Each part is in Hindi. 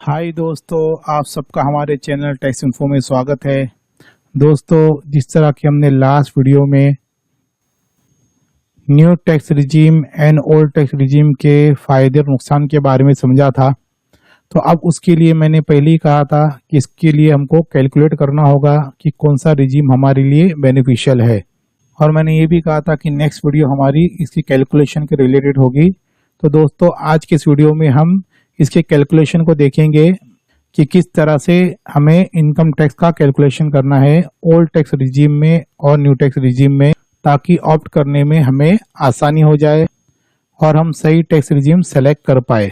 हाय दोस्तों, आप सबका हमारे चैनल टैक्स इन्फो में स्वागत है। दोस्तों, जिस तरह कि हमने लास्ट वीडियो में new tax regime and old tax regime के फायदे और नुकसान के बारे में समझा था, तो अब उसके लिए मैंने पहले ही कहा था कि इसके लिए हमको कैलकुलेट करना होगा कि कौन सा रिजीम हमारे लिए बेनिफिशियल है। और मैंने ये भी कहा था कि नेक्स्ट वीडियो हमारी इसकी कैलकुलेशन के रिलेटेड होगी। तो दोस्तों, आज के इस वीडियो में हम इसके कैलकुलेशन को देखेंगे कि किस तरह से हमें इनकम टैक्स का कैलकुलेशन करना है ओल्ड टैक्स रिजीम में और न्यू टैक्स रिजीम में, ताकि ऑप्ट करने में हमें आसानी हो जाए और हम सही टैक्स रिजीम सेलेक्ट कर पाए।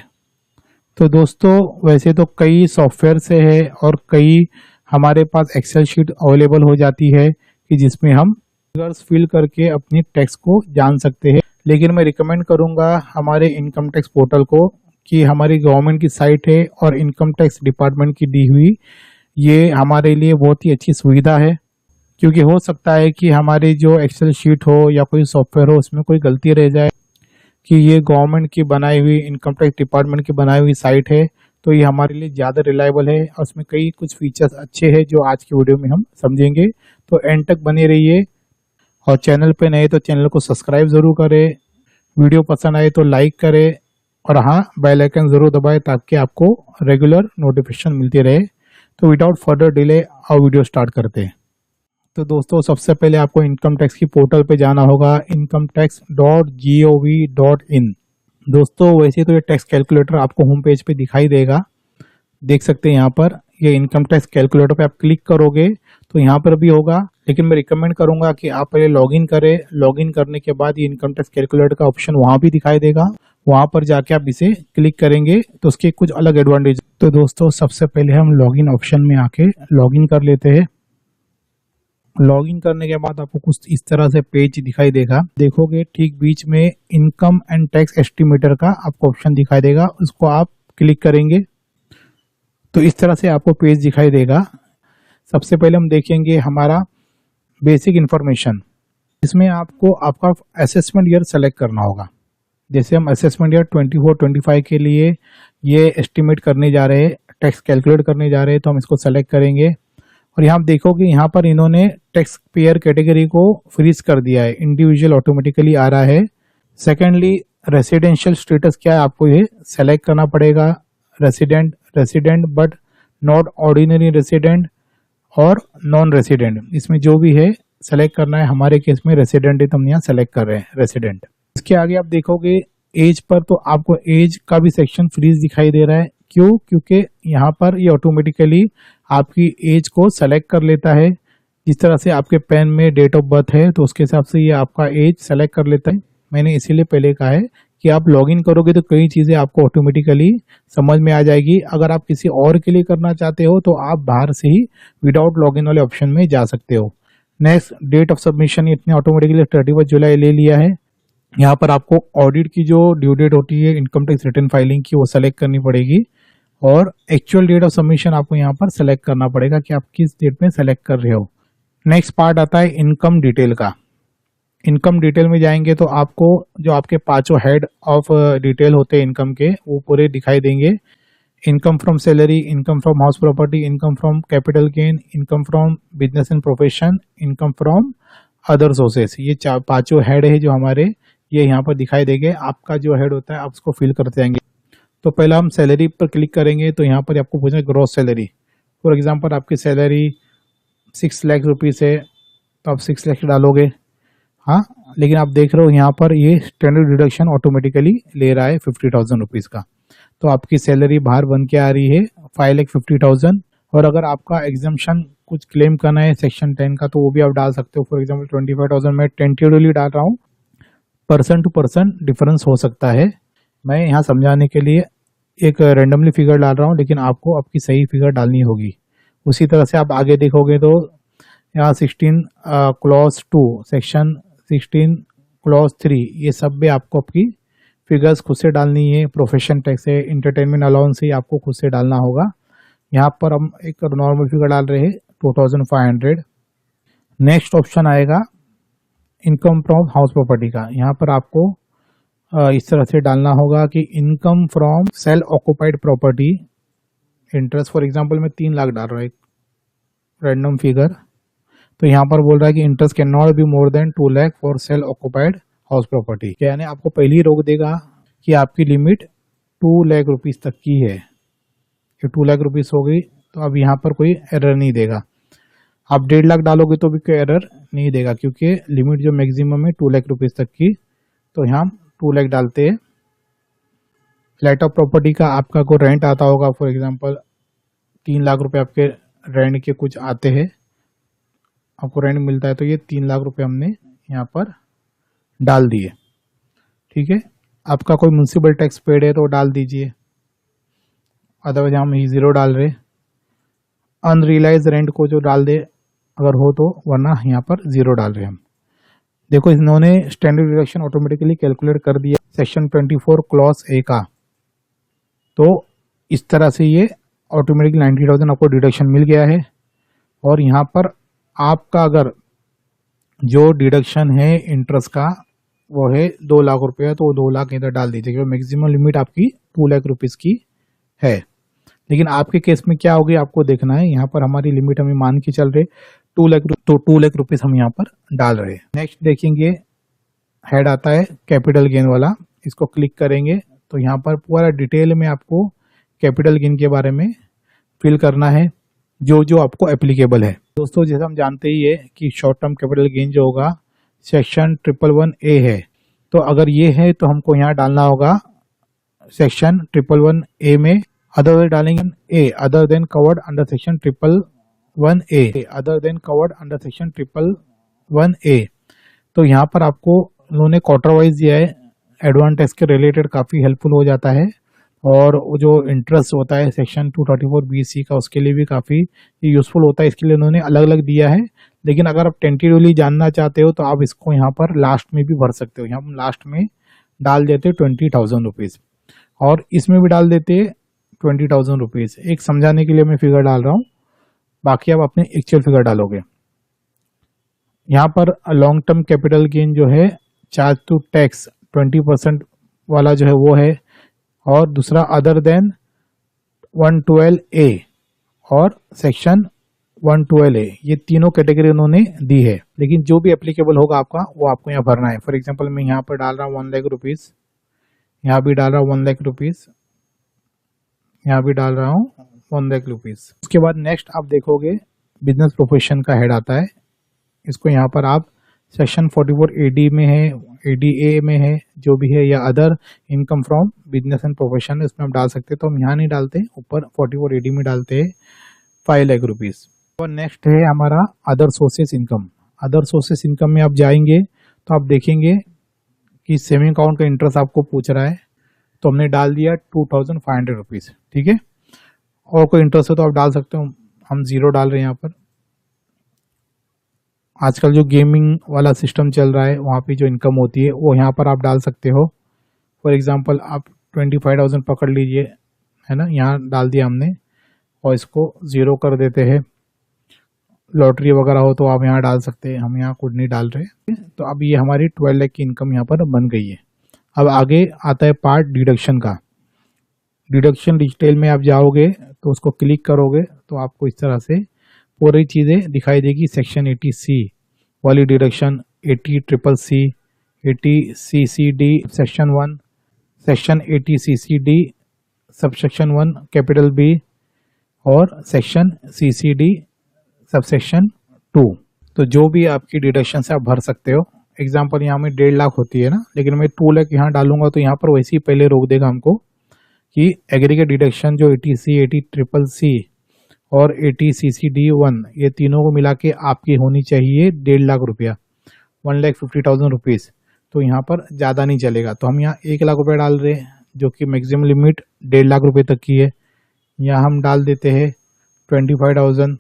तो दोस्तों, वैसे तो कई सॉफ्टवेयर से है और कई हमारे पास एक्सेल शीट अवेलेबल हो जाती है कि जिसमें हम फिगर्स फिल करके अपनी टैक्स को जान सकते हैं, लेकिन मैं रिकमेंड करूंगा हमारे इनकम टैक्स पोर्टल को कि हमारी गवर्नमेंट की साइट है और इनकम टैक्स डिपार्टमेंट की दी हुई ये हमारे लिए बहुत ही अच्छी सुविधा है। क्योंकि हो सकता है कि हमारी जो एक्सेल शीट हो या कोई सॉफ्टवेयर हो उसमें कोई गलती रह जाए कि ये गवर्नमेंट की बनाई हुई इनकम टैक्स डिपार्टमेंट की बनाई हुई साइट है, तो ये हमारे लिए ज़्यादा रिलायबल है और उसमें कई कुछ फीचर्स अच्छे हैं जो आज की वीडियो में हम समझेंगे। तो एंड तक बने रहिए और चैनल पे नए तो चैनल को सब्सक्राइब ज़रूर करें, वीडियो पसंद आए तो लाइक करें और हाँ, बेल आइकन जरूर दबाएं ताकि आपको रेगुलर नोटिफिकेशन मिलती रहे। तो विदाउट फर्दर डिले आओ वीडियो स्टार्ट करते हैं। तो दोस्तों, सबसे पहले आपको इनकम टैक्स की पोर्टल पे जाना होगा, incometax.gov.in। दोस्तों, वैसे तो ये टैक्स कैलकुलेटर आपको होम पेज पे दिखाई देगा, देख सकते हैं यहाँ पर। ये इनकम टैक्स कैलकुलेटर पे आप क्लिक करोगे तो यहाँ पर भी होगा, लेकिन मैं रिकमेंड करूंगा कि आप पहले लॉगिन करें। लॉगिन करने के बाद ये इनकम टैक्स कैलकुलेटर का ऑप्शन वहां भी दिखाई देगा, वहां पर जाके आप इसे क्लिक करेंगे तो उसके कुछ अलग एडवांटेज। तो दोस्तों, सबसे पहले हम लॉगिन ऑप्शन में आके लॉगिन कर लेते हैं। लॉगिन करने के बाद आपको कुछ इस तरह से पेज दिखाई देगा। देखोगे ठीक बीच में इनकम एंड टैक्स एस्टिमेटर का आपको ऑप्शन दिखाई देगा, उसको आप क्लिक करेंगे तो इस तरह से आपको पेज दिखाई देगा। सबसे पहले हम देखेंगे हमारा बेसिक इंफॉर्मेशन। इसमें आपको आपका असेसमेंट ईयर सेलेक्ट करना होगा। जैसे हम असेसमेंट ईयर 24-25 के लिए ये एस्टिमेट करने जा रहे हैं, टैक्स कैलकुलेट करने जा रहे हैं, तो हम इसको सेलेक्ट करेंगे। और यहाँ देखोगे यहाँ पर इन्होंने टैक्स पेयर कैटेगरी को फ्रीज कर दिया है, इंडिविजुअल ऑटोमेटिकली आ रहा है। सेकेंडली, रेसिडेंशियल स्टेटस क्या है आपको ये सेलेक्ट करना पड़ेगा। Resident, resident but not ordinary resident और नॉन रेसिडेंट, इसमें जो भी है सेलेक्ट करना है। हमारे केस में रेसिडेंट है तो हम यहाँ सेलेक्ट कर रहे हैं रेसिडेंट। इसके आगे आप देखोगे एज पर, तो आपको एज का भी सेक्शन फ्रीज दिखाई दे रहा है। क्यों? क्योंकि यहाँ पर ये ऑटोमेटिकली आपकी एज को सेलेक्ट कर लेता है। जिस तरह से आपके पेन में डेट ऑफ बर्थ है तो उसके हिसाब से ये आपका एज सेलेक्ट कर लेता है। मैंने इसीलिए पहले कहा है कि आप लॉगिन करोगे तो कई चीजें आपको ऑटोमेटिकली समझ में आ जाएगी। अगर आप किसी और के लिए करना चाहते हो तो आप बाहर से ही विदाउट लॉगिन वाले ऑप्शन में जा सकते हो। नेक्स्ट, डेट ऑफ सबमिशन इतने ऑटोमेटिकली 31 जुलाई ले लिया है। यहाँ पर आपको ऑडिट की जो ड्यू डेट होती है इनकम टैक्स रिटर्न फाइलिंग की, वो सेलेक्ट करनी पड़ेगी और एक्चुअल डेट ऑफ सबमिशन आपको यहाँ पर सेलेक्ट करना पड़ेगा कि आप किस डेट में सेलेक्ट कर रहे हो। नेक्स्ट पार्ट आता है इनकम डिटेल का। इनकम डिटेल में जाएंगे तो आपको जो आपके पांचों हेड ऑफ डिटेल होते हैं इनकम के, वो पूरे दिखाई देंगे। Income from salary, income from house property, income from capital gain, income from business and profession, income from other sources. ये पांचों हेड है जो हमारे ये यहाँ पर दिखाई देंगे। आपका जो हेड होता है आप उसको फिल करते जाएंगे। तो पहला हम सैलरी पर क्लिक करेंगे तो यहाँ पर आपको पूछना है ग्रॉस सैलरी। फॉर एग्जांपल आपकी सैलरी 6 लाख रुपीज़ है तो आप 6 लाख डालोगे। हाँ, लेकिन आप देख रहे हो यहाँ पर ये स्टैंडर्ड डिडक्शन ऑटोमेटिकली ले रहा है 50,000 रुपीज़ का। तो आपकी सैलरी बाहर बन के आ रही है 5,50,000। और अगर आपका एग्जाम्पशन कुछ क्लेम करना है सेक्शन 10 का तो वो भी आप डाल सकते हो। फॉर एग्जाम्पल 25,000 मैं टेंटेटिवली डाल रहा हूँ, पर्सन टू पर्सन डिफरेंस हो सकता है। मैं यहाँ समझाने के लिए एक रेंडमली फिगर डाल रहा हूँ, लेकिन आपको आपकी सही फिगर डालनी होगी। उसी तरह से आप आगे देखोगे तो यहाँ 16 क्लॉज 2, सेक्शन 16 क्लॉज 3, ये सब भी आपको आपकी फिगर्स खुद से डालनी है। प्रोफेशन टैक्स है, इंटरटेनमेंट अलाउंस है, आपको खुद से डालना होगा। यहाँ पर हम एक नॉर्मल फिगर डाल रहे हैं 2,500। नेक्स्ट ऑप्शन आएगा इनकम फ्रॉम हाउस प्रॉपर्टी का। यहाँ पर आपको इस तरह से डालना होगा कि income from self occupied property interest for example मैं 3 लाख डाल रहा हूँ, एक रैंडम फिगर। तो यहाँ पर बोल रहा है कि interest can not be more than 2 lakh for sale occupied house property. यानी आपको पहले ही रोक देगा कि आपकी लिमिट 2 लाख रुपीज तक की है। ये 2 लाख रुपीज हो गई, तो अब यहाँ पर कोई एरर नहीं देगा। आप 1.5 लाख डालोगे तो भी कोई एरर नहीं देगा, क्योंकि लिमिट जो मैक्सिमम है 2 लाख रुपीज तक की। तो यहाँ 2 लाख डालते हैं। फ्लैट ऑफ प्रॉपर्टी का आपका को रेंट आता होगा, फॉर एग्जांपल 3 लाख रुपए आपके रेंट के कुछ आते हैं, आपको रेंट मिलता है, तो ये 3 लाख रुपए हमने यहाँ पर डाल दिए। ठीक है, आपका कोई म्युनिसिपल टैक्स पेड है तो डाल दीजिए, अदरवाइज हम 0 डाल रहे। अनरियलाइज रेंट को जो डाल दे अगर हो तो, वरना यहाँ पर 0 डाल रहे हम। देखो इन्होंने स्टैंडर्ड डिडक्शन ऑटोमेटिकली कैलकुलेट कर दिया सेक्शन 24 क्लॉज ए का। तो इस तरह से ये ऑटोमेटिकली 90,000 आपको डिडक्शन मिल गया है। और यहाँ पर आपका अगर जो डिडक्शन है इंटरेस्ट का वो है 2 लाख रुपया, तो 2 लाख इधर डाल दीजिए, क्योंकि मैक्सिमम लिमिट आपकी 2 लाख रुपीज की है। लेकिन आपके केस में क्या होगी आपको देखना है। यहाँ पर हमारी लिमिट हमें मान के चल रहे 2 लाख, तो 2 लाख रुपीज हम यहाँ पर डाल रहे हैं। नेक्स्ट देखेंगे, हेड आता है कैपिटल गेन वाला, इसको क्लिक करेंगे तो यहाँ पर पूरा डिटेल में आपको कैपिटल गेन के बारे में फिल करना है, जो जो आपको एप्लीकेबल है। दोस्तों जैसे हम जानते ही है कि शॉर्ट टर्म कैपिटल गेन जो होगा सेक्शन 111A है, तो अगर ये है तो हमको यहाँ डालना होगा सेक्शन 111A में। अदर डालेंगे ए, other than covered under section 111A, other than covered under section 111A। तो यहाँ पर आपको उन्होंने क्वार्टर वाइज दिया है, एडवांस टैक्स के रिलेटेड काफी हेल्पफुल हो जाता है। और जो इंटरेस्ट होता है सेक्शन 234BC का, उसके लिए भी काफी यूजफुल होता है, इसके लिए उन्होंने अलग अलग दिया है। लेकिन अगर आप टेंटेटिवली जानना चाहते हो तो आप इसको यहाँ पर लास्ट में भी भर सकते हो। यहाँ हम लास्ट में डाल देते 20,000 रुपीज, और इसमें भी डाल देते 20,000 रुपीज। एक समझाने के लिए मैं फिगर डाल रहा हूँ, बाकी आप अपने एक्चुअल फिगर डालोगे। यहाँ पर लॉन्ग टर्म कैपिटल गेन जो है चार्ज टू टैक्स 20% वाला जो है वो है, और दूसरा अदर देन 112A और सेक्शन 112A, ये तीनों कैटेगरी उन्होंने दी है। लेकिन जो भी एप्लीकेबल होगा आपका वो आपको यहाँ भरना है। फॉर एग्जांपल मैं यहाँ पर डाल रहा हूँ 1 लाख रुपीज, यहाँ भी डाल रहा हूँ 1 लाख रुपीज, यहाँ भी डाल रहा हूँ 1 लाख रुपीज। उसके बाद नेक्स्ट आप देखोगे बिजनेस प्रोफेशन का हेड आता है, इसको यहाँ पर आप सेक्शन 44AD में है, ADA में है, जो भी है, या other income from business and profession, इसमें आप डाल सकते हैं। तो हम यहाँ नहीं डालते, ऊपर 44AD में डालते हैं 5 लाख रुपीज। और नेक्स्ट है हमारा other sources income. Other sources income में आप जाएंगे तो आप देखेंगे कि सेविंग अकाउंट का इंटरेस्ट आपको पूछ रहा है, तो हमने डाल दिया 2,500 रुपीज। ठीक है, और कोई इंटरेस्ट है तो आप डाल सकते हो, हम 0 डाल रहे हैं यहाँ पर। आजकल जो गेमिंग वाला सिस्टम चल रहा है वहाँ पे जो इनकम होती है वो यहाँ पर आप डाल सकते हो। फॉर एग्जांपल आप 25,000 पकड़ लीजिए, है ना, यहाँ डाल दिया हमने, और इसको 0 कर देते हैं। लॉटरी वगैरह हो तो आप यहाँ डाल सकते हैं, हम यहाँ कुछ नहीं डाल रहे। तो अब ये हमारी 12 लाख की इनकम यहाँ पर बन गई है। अब आगे आता है पार्ट डिडक्शन का। डिडक्शन डिटेल में आप जाओगे तो उसको क्लिक करोगे तो आपको इस तरह से पूरी चीज़ें दिखाई देगी। सेक्शन 80C वाली deduction, 80CCC, 80CCD section 1, section 80CCD subsection 1 capital B, और सेक्शन CCD सबसेक्शन 2। तो जो भी आपकी डिडक्शन से आप भर सकते हो। एग्जाम्पल यहाँ में 1.5 लाख होती है ना, लेकिन मैं 2 लाख यहाँ डालूंगा तो यहाँ पर वैसे ही पहले रोक देगा हमको कि एग्रीगेट डिडक्शन जो 80C, 80CCC और 80CCD1, ये तीनों को मिला के आपकी होनी चाहिए 1.5 लाख रुपया, 1,50,000 रुपीज। तो यहाँ पर ज़्यादा नहीं चलेगा, तो हम यहाँ 1 लाख रुपये डाल रहे हैं, जो कि मैक्सिमम लिमिट 1.5 लाख रुपये तक की है। यहाँ हम डाल देते हैं 25,000,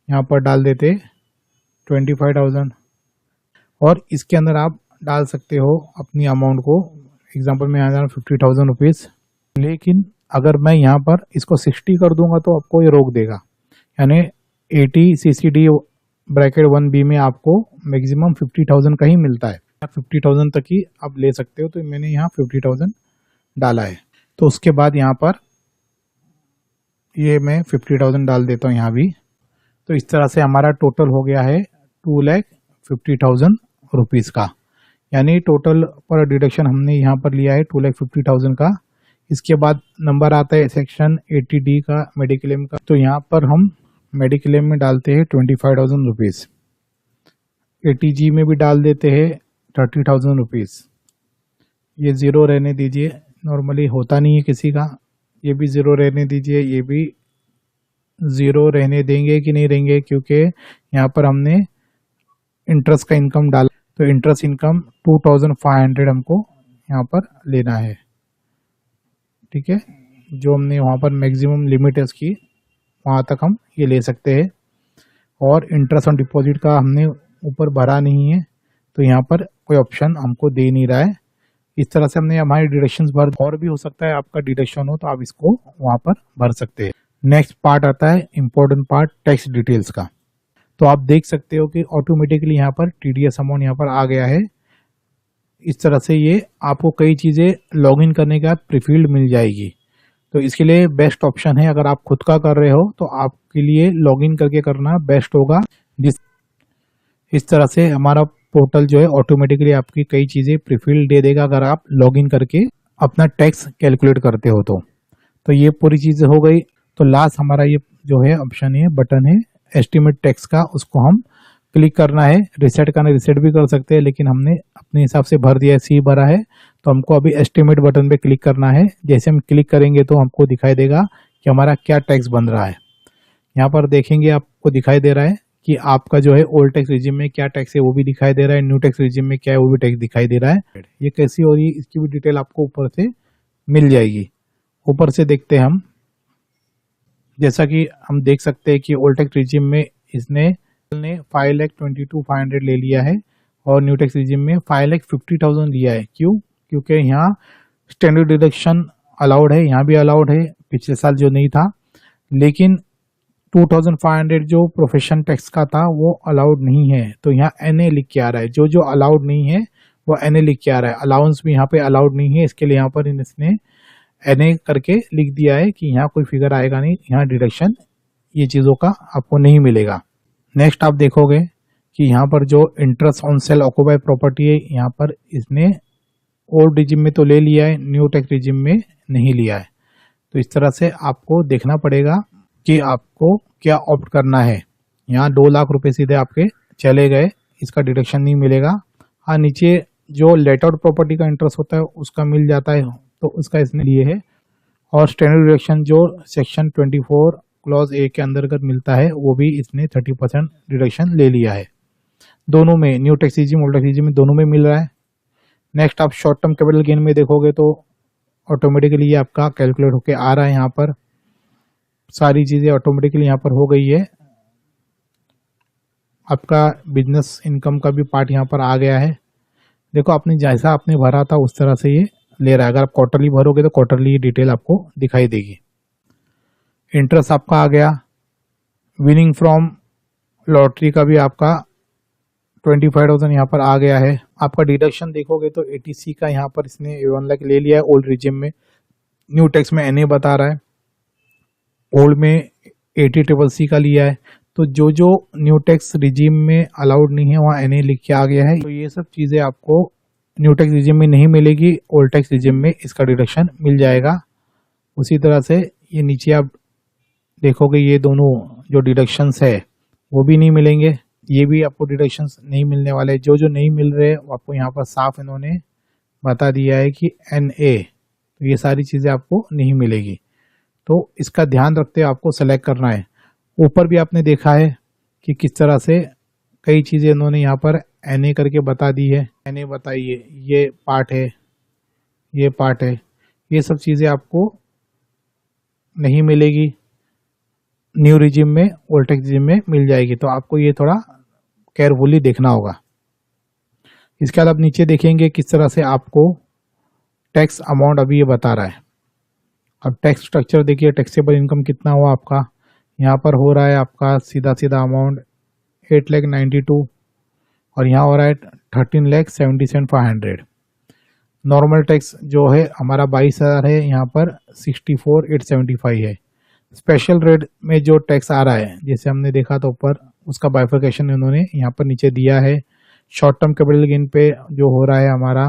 यहाँ पर डाल देते 25,000, और इसके अंदर आप डाल सकते हो अपनी अमाउंट को। एग्जाम्पल में यहाँ 50,000 रुपीज़। लेकिन अगर मैं यहाँ पर इसको 60 कर दूंगा तो आपको ये रोक देगा, यानी 80CCD ब्रैकेट 1B में आपको मैक्सिमम 50,000 का ही मिलता है। 50,000 तक ही आप ले सकते हो, तो मैंने यहाँ 50,000 डाला है। तो उसके बाद यहाँ पर ये मैं 50,000 डाल देता हूँ यहाँ भी। तो इस तरह से हमारा टोटल हो गया है 2,50,000 रुपीज़ का, यानी टोटल पर डिडक्शन हमने यहाँ पर लिया है 2,50,000 का। इसके बाद नंबर आता है सेक्शन 80D का मेडिक्लेम का, तो यहाँ पर हम मेडिक्लेम में डालते हैं 25,000 रुपीज़, 80G में भी डाल देते हैं 30,000 रुपीज़। ये ज़ीरो रहने दीजिए, नॉर्मली होता नहीं है किसी का, ये भी ज़ीरो रहने दीजिए, ये भी ज़ीरो रहने देंगे कि नहीं रहेंगे, क्योंकि यहाँ पर हमने इंटरेस्ट का इनकम डाला, तो इंटरेस्ट इनकम 2,500 हमको यहाँ पर लेना है। ठीक है, जो हमने वहाँ पर मैक्सिमम लिमिट है उसकी, वहाँ तक हम ये ले सकते हैं। और इंटरेस्ट ऑन डिपॉजिट का हमने ऊपर भरा नहीं है, तो यहाँ पर कोई ऑप्शन हमको दे नहीं रहा है। इस तरह से हमने हमारी डिडक्शंस भर, और भी हो सकता है आपका डिडक्शन हो तो आप इसको वहाँ पर भर सकते हैं। नेक्स्ट पार्ट आता है इम्पोर्टेंट पार्ट, टैक्स डिटेल्स का। तो आप देख सकते हो कि ऑटोमेटिकली यहाँ पर TDS अमाउंट यहाँ पर आ गया है। इस तरह से ये आपको कई चीज़ें लॉगिन करने के बाद प्रीफिल्ड मिल जाएगी। तो इसके लिए बेस्ट ऑप्शन है, अगर आप खुद का कर रहे हो तो आपके लिए लॉगिन करके करना बेस्ट होगा। इस तरह से हमारा पोर्टल जो है ऑटोमेटिकली आपकी कई चीज़ें प्रीफिल्ड दे देगा अगर आप लॉगिन करके अपना टैक्स कैलकुलेट करते हो तो ये पूरी चीज़ें हो गई। तो लास्ट हमारा ये जो है ऑप्शन है, बटन है एस्टिमेट टैक्स का, उसको हम क्लिक करना है। रिसेट करना, रिसेट भी कर सकते हैं, लेकिन हमने अपने हिसाब से भर दिया है, सी भरा है, तो हमको अभी एस्टिमेट बटन पे क्लिक करना है। जैसे हम क्लिक करेंगे तो हमको दिखाई देगा कि हमारा क्या टैक्स बन रहा है। यहाँ पर देखेंगे आपको दिखाई दे रहा है कि आपका जो है ओल्ड टैक्स रिजिम में क्या टैक्स है वो भी दिखाई दे रहा है, न्यू टैक्स रिजिम में क्या है वो भी टैक्स दिखाई दे रहा है। ये कैसी हो रही है इसकी भी डिटेल आपको ऊपर से मिल जाएगी। ऊपर से देखते हैं हम, जैसा कि हम देख सकते हैं कि ओल्ड टैक्स रिजिम में इसने 5,22,500 ले लिया है और न्यू टैक्स रिजिम में 5,50,000 लिया है। क्यों? क्योंकि यहाँ स्टैंडर्ड डिडक्शन अलाउड है, यहाँ भी अलाउड है, पिछले साल जो नहीं था, लेकिन 2,500 जो प्रोफेशन टैक्स का था वो अलाउड नहीं है। तो यहाँ NA लिख के आ रहा है, जो जो अलाउड नहीं है वो NA लिख के आ रहा है। अलाउंस भी यहाँ पे अलाउड नहीं है, इसके लिए यहाँ पर इसने NA करके लिख दिया है कि यहाँ कोई फिगर आएगा नहीं, यहाँ डिडक्शन ये चीज़ों का आपको नहीं मिलेगा। नेक्स्ट आप देखोगे कि यहाँ पर जो interest on sale occupied property है, यहाँ पर इसने ओल्ड रिजिम में तो ले लिया है, न्यू टैक्स रिजिम में नहीं लिया है। तो इस तरह से आपको देखना पड़ेगा कि आपको क्या ऑप्ट करना है। यहाँ 2 लाख रुपए सीधे आपके चले गए, इसका डिडक्शन नहीं मिलेगा। हाँ, नीचे जो लेट आउट प्रॉपर्टी का इंटरेस्ट होता है उसका मिल जाता है, तो उसका इसने लिए है। और स्टैंडर्ड डिडक्शन जो सेक्शन 24 क्लॉज A के अंतर्गत मिलता है वो भी इसने 30% डिडक्शन ले लिया है। दोनों में, new tax regime old tax regime में, दोनों में मिल रहा है। नेक्स्ट आप शॉर्ट टर्म कैपिटल गेन में देखोगे तो ऑटोमेटिकली ये आपका कैलकुलेट होके आ रहा है। यहाँ पर सारी चीज़ें ऑटोमेटिकली यहाँ पर हो गई है। आपका बिजनेस इनकम का भी पार्ट यहाँ पर आ गया है। देखो, आपने जैसा आपने भरा था उस तरह से ये ले रहा है। अगर आप क्वार्टरली भरोगे तो क्वार्टरली डिटेल आपको दिखाई देगी। इंटरेस्ट आपका आ गया। विनिंग फ्रॉम लॉटरी का भी आपका 25,000 यहाँ पर आ गया है। आपका डिडक्शन देखोगे तो 80C का यहाँ पर इसने 1 लाख ले लिया है ओल्ड रिजिम में, न्यू टैक्स में NA बता रहा है, ओल्ड में 80CCC का लिया है। तो जो जो न्यू टैक्स रिजिम में अलाउड नहीं है वहाँ NA लिख के आ गया है। तो ये सब चीज़ें आपको न्यू टैक्स रिजिम में नहीं मिलेगी, ओल्ड टैक्स रिजिम में इसका डिडक्शन मिल जाएगा। उसी तरह से ये नीचे आप देखोगे ये दोनों जो डिडक्शंस है वो भी नहीं मिलेंगे, ये भी आपको डिडक्शंस नहीं मिलने वाले। जो जो नहीं मिल रहे वो आपको यहाँ पर साफ इन्होंने बता दिया है कि NA, तो ये सारी चीज़ें आपको नहीं मिलेगी। तो इसका ध्यान रखते हुए आपको सेलेक्ट करना है। ऊपर भी आपने देखा है कि किस तरह से कई चीज़ें इन्होंने यहाँ पर NA करके बता दी है। NA बताइए, ये पार्ट है, ये पार्ट है, ये सब चीज़ें आपको नहीं मिलेगी। न्यू रिजिम में, ओल्ड टैक्स रिजिम में मिल जाएगी। तो आपको ये थोड़ा केयरफुली देखना होगा। इसके बाद आप नीचे देखेंगे किस तरह से आपको टैक्स अमाउंट अभी ये बता रहा है। अब टैक्स स्ट्रक्चर देखिए, टैक्सेबल इनकम कितना हुआ आपका। यहाँ पर हो रहा है आपका सीधा सीधा अमाउंट 8,92,000 और यहाँ हो रहा है 13,77,500। नॉर्मल टैक्स जो है हमारा 22,000 है, यहाँ पर 64,875 है। स्पेशल रेट में जो टैक्स आ रहा है, जैसे हमने देखा था ऊपर, उसका बाइफर्केशन इन्होंने यहाँ पर नीचे दिया है। शॉर्ट टर्म कैपिटल गेन पे जो हो रहा है हमारा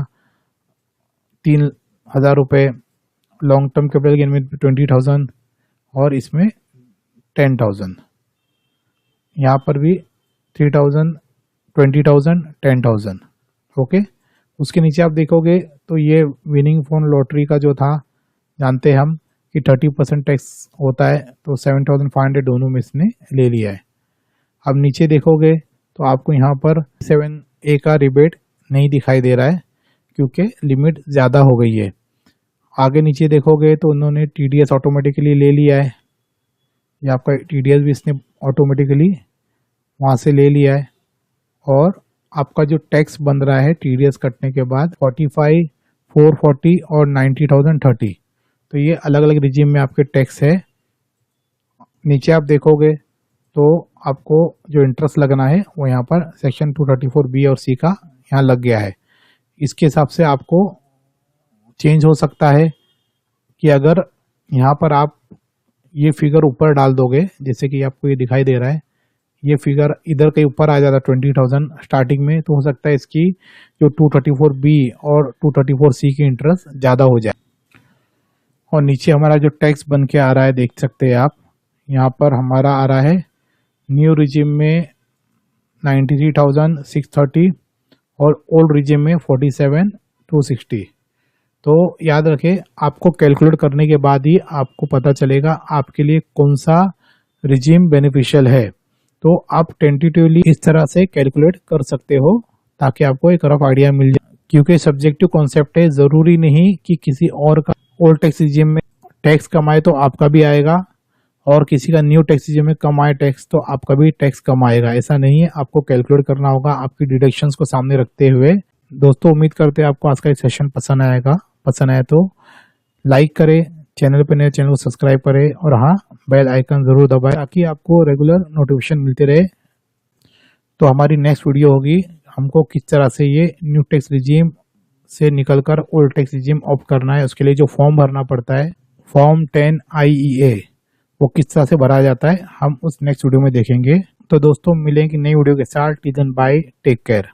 3,000 रुपये, लॉन्ग टर्म कैपिटल गेन में 20,000 और इसमें 10,000। यहाँ पर भी 3,000, 20,000, 10,000। ओके, उसके नीचे आप देखोगे तो ये विनिंग फोन लॉटरी का जो था, जानते हैं हम कि 30% टैक्स होता है, तो 7,500 दोनों में इसने ले लिया है। अब नीचे देखोगे तो आपको यहाँ पर 7A का रिबेट नहीं दिखाई दे रहा है क्योंकि लिमिट ज़्यादा हो गई है। आगे नीचे देखोगे तो उन्होंने TDS ऑटोमेटिकली ले लिया है, ये आपका TDS भी इसने ऑटोमेटिकली वहाँ से ले लिया है। और आपका जो टैक्स बन रहा है TDS कटने के बाद 45, 440 और 90,030, तो ये अलग अलग रिजीम में आपके टैक्स है। नीचे आप देखोगे तो आपको जो इंटरेस्ट लगना है वो यहाँ पर सेक्शन 234B और C का यहाँ लग गया है। इसके हिसाब से आपको चेंज हो सकता है कि अगर यहाँ पर आप ये फिगर ऊपर डाल दोगे, जैसे कि आपको ये दिखाई दे रहा है, ये फिगर इधर कहीं ऊपर आ जाता 20,000 स्टार्टिंग में, तो हो सकता है इसकी जो 234B और 234C की इंटरेस्ट ज़्यादा हो जाए। और नीचे हमारा जो टैक्स बन के आ रहा है देख सकते हैं आप, यहाँ पर हमारा आ रहा है न्यू रिजिम में 93,630 और ओल्ड रिजिम में 47,260। तो याद रखें, आपको कैलकुलेट करने के बाद ही आपको पता चलेगा आपके लिए कौन सा रिजिम बेनिफिशियल है। तो आप टेंटेटिवली इस तरह से कैलकुलेट कर सकते हो ताकि आपको एक रफ आइडिया मिल जाए, क्योंकि सब्जेक्टिव कॉन्सेप्ट है। ज़रूरी नहीं कि किसी और का ओल्ड टैक्स रिजिम में टैक्स कम आए तो आपका भी आएगा, और किसी का न्यू टैक्स रिजिम में कम आए टैक्स तो आपका भी टैक्स कम आएगा। ऐसा नहीं है, आपको कैलकुलेट करना होगा आपकी डिडक्शंस को सामने रखते हुए। दोस्तों, उम्मीद करते हैं आपको आज का ये सेशन पसंद आएगा। पसंद आए तो लाइक करें, चैनल पर नए चैनल को सब्सक्राइब करें, और हाँ, बेल आइकन जरूर दबाएं ताकि आपको रेगुलर नोटिफिकेशन मिलते रहे। तो हमारी नेक्स्ट वीडियो होगी हमको किस तरह से ये न्यू टैक्स रिजीम से निकलकर ओल्ड टैक्स रिजीम ऑफ करना है। उसके लिए जो फॉर्म भरना पड़ता है, फॉर्म 10 IEA, वो किस तरह से भरा जाता है हम उस नेक्स्ट वीडियो में देखेंगे। तो दोस्तों, मिलेंगे नई वीडियो के साथ। Till then bye, take care.